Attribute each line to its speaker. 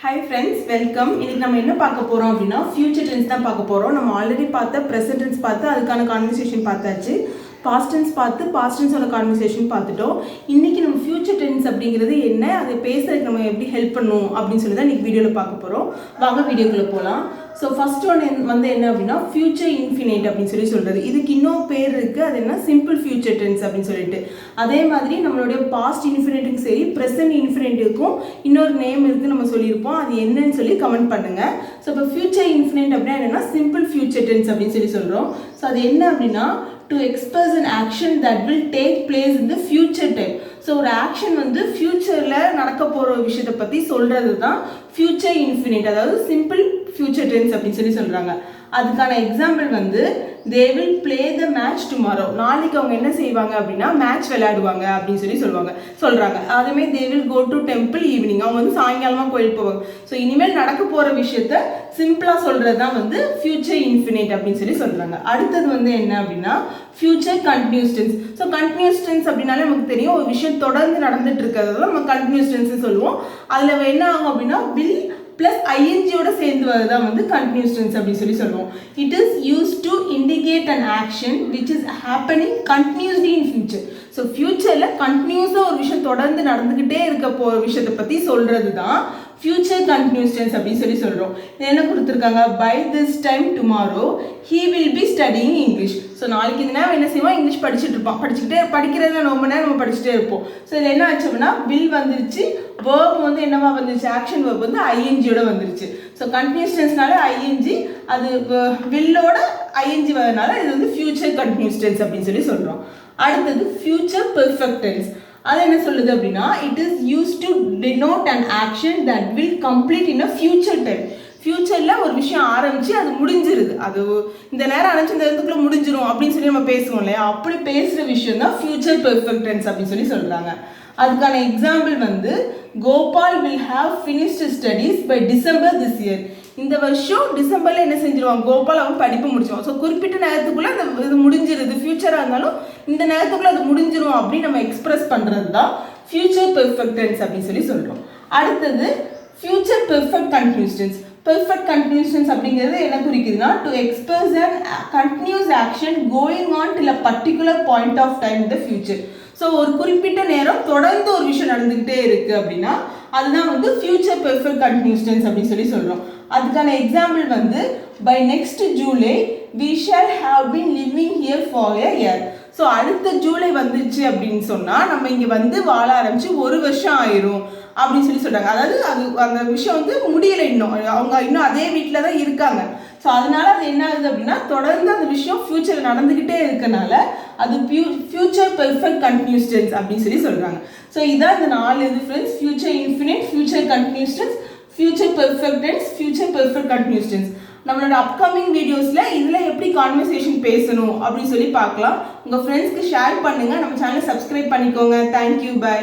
Speaker 1: Hi friends, welcome. இன்னைக்கு நம்ம என்ன பார்க்க போறோம் அப்படினா future tense தான் பார்க்க போறோம். நம்ம ஆல்ரெடி பார்த்த present tense பார்த்து அதுக்கான conversation பார்த்தாச்சு. past tense பார்த்து past tense ஓட conversation பார்த்துட்டோம். இன்னைக்கு நம்ம future tense அப்படிங்கிறது என்ன, அதை பேசுறதுக்கு நம்ம எப்படி ஹெல்ப் பண்ணனும் அப்படினு சொல்லி தான் இன்னைக்கு வீடியோல பார்க்க போறோம். வாங்க வீடியோக்குள்ள போலாம். So first one வந்து என்ன அப்படினா future infinite அப்படினு சொல்றது. இதுக்கு இன்னொரு பேர் இருக்கு. அது என்ன simple future tense அப்படினு சொல்லிட்டு. அதே மாதிரி நம்மளுடைய past infiniteக்கு சரி present infiniteக்கும் இன்னொரு நேம் இருக்கு நம்ம சொல்லிருப்போம். அது என்னன்னு சொல்லி கமெண்ட் பண்ணுங்க. சோ இப்போ future infinite அப்படினா என்னன்னா simple future tense அப்படினு சொல்றோம். சோ அது என்ன அப்படினா to express an action that will take place in the future time. So ஒரு action வந்து futureல நடக்க போற விஷயத்தை பத்தி சொல்றது தான் future infinite, அதாவது simple future tense அப்படினு சொல்றாங்க. அதுக்கான எக்ஸாம்பிள் வந்து they will play the match tomorrow. நாளைக்கு அவங்க என்ன செய்வாங்க அப்படினா மேட்ச் விளையாடுவாங்க அப்படினு சொல்றாங்க. அதேமே they will go to temple evening. அவங்க வந்து சாயங்காலமா கோயில் போவாங்க. சோ இனிமேல் நடக்க போற விஷயத்தை சிம்பிளா சொல்றது தான் வந்து future infinite அப்படினு சொல்றாங்க. அடுத்து வந்து என்ன அப்படினா future continuous tense. So continuous tense அப்படினாலே நமக்கு தெரியும் ஒரு விஷயம் தொடர்ந்து நடந்துட்டு இருக்கிறது நம்ம continuous tense சொல்லுவோம். அதுல என்ன ஆகும் அப்படினா will plus ing ஓட சேர்ந்து வரதான் வந்து continuous tense அப்படி சொல்லுவோம். It is used to indicate an action which is happening continuously in future. So futureல continuously ஒரு விஷயம் தொடர்ந்து நடந்துக்கிட்டே இருக்க போற விஷயத்தை பத்தி சொல்றது தான் future continuous tense அப்படி சொல்றோம். என்ன கொடுத்திருக்காங்க, by this time tomorrow he will be studying English. So நாளைக்கு இந்த நேரம் என்ன செய்வான், இங்கிலீஷ் படிக்கிறதுல ரொம்ப நேரம் நம்ம படிச்சுட்டே இருப்போம். ஸோ இதில் என்ன ஆச்சு அப்படின்னா வில் வந்துருச்சு, verb வந்து என்னவா வந்துருச்சு, ஆக்ஷன் verb வந்து ஐஎன்ஜியோட வந்துருச்சு. ஸோ கண்டினியூஸ் டென்ஸ்னால ஐஎன்ஜி, அது வில்லோட ஐஎன்ஜி வரதுனால இது வந்து ஃபியூச்சர் கண்டினியூஸ் டென்ஸ் அப்படின்னு சொல்கிறோம். அடுத்தது ஃபியூச்சர் பெர்ஃபெக்ட் டென்ஸ். அது என்ன சொல்லுது அப்படின்னா it is use to denote an action that will complete in a future time. ஃபியூச்சரில் ஒரு விஷயம் ஆரம்பிச்சு அது முடிஞ்சிருது, அது இந்த நேரம் ஆரம்பிச்சு இந்த இடத்துக்குள்ள முடிஞ்சிரும் அப்படின்னு சொல்லி நம்ம பேசுவோம் இல்லையா, அப்படி பேசுகிற விஷயம் தான் ஃபியூச்சர் பெர்ஃபெக்ட் டென்ஸ் அப்படின்னு சொல்கிறாங்க. அதுக்கான எக்ஸாம்பிள் வந்து Gopal will have finished studies by December this year. இந்த வருஷம் டிசம்பரில் என்ன செஞ்சிருவாங்க, கோபால் அவன் படிப்பு முடிச்சிருவான். ஸோ குறிப்பிட்ட நேரத்துக்குள்ளே அந்த இது முடிஞ்சிருது, ஃபியூச்சராக இருந்தாலும் இந்த நேரத்துக்குள்ளே அது முடிஞ்சிரும் அப்படின்னு நம்ம எக்ஸ்பிரஸ் பண்ணுறது தான் ஃபியூச்சர் பெர்ஃபெக்ட் டென்ஸ் அப்படின்னு சொல்கிறோம். அடுத்தது future perfect continuous tense. Perfect continuous tense அப்படிங்கிறது என்ன குறிக்குதுன்னா to express an continuous action going on till a particular point of time in the future. So ஒரு குறிப்பிட்ட நேரம் தொடர்ந்து ஒரு விஷயம் நடந்துக்கிட்டே இருக்கு அப்படின்னா அதுதான் வந்து ஃபியூச்சர் பெர்ஃபெக்ட் கண்டினியூஸ் டென்ஸ் அப்படின்னு சொல்கிறோம். அதுக்கான எக்ஸாம்பிள் வந்து by next July we shall have been living here for a year. So அடுத்த ஜூலை வந்துச்சு அப்படின்னு சொன்னால் நம்ம இங்கே வந்து வாழ ஆரம்பிச்சு ஒரு வருஷம் ஆயிரும் அப்படின்னு சொல்கிறாங்க. அதாவது அது அந்த விஷயம் வந்து முடியலை, இன்னும் அவங்க இன்னும் அதே வீட்டில் தான் இருக்காங்க. ஸோ அதனால அது என்ன ஆகுது அப்படின்னா தொடர்ந்து அந்த விஷயம் ஃபியூச்சரில் நடந்துக்கிட்டே இருக்கனால அது ஃபியூச்சர் பெர்ஃபெக்ட் கண்டினியூஸ் டென்ஸ் அப்படின்னு சொல்கிறாங்க. ஸோ இதான் இந்த 4 இது friends, future infinite, future continuous tense, future perfect tense, future perfect continuous tense. நம்மளோட அப்கமிங் வீடியோஸில் இதில் எப்படி கான்வர்சேஷன் பேசணும் அப்படின்னு சொல்லி பார்க்கலாம். உங்கள் ஃப்ரெண்ட்ஸ்க்கு ஷேர் பண்ணுங்கள், நம்ம சேனலை சப்ஸ்கிரைப் பண்ணிக்கோங்க. Thank you, by.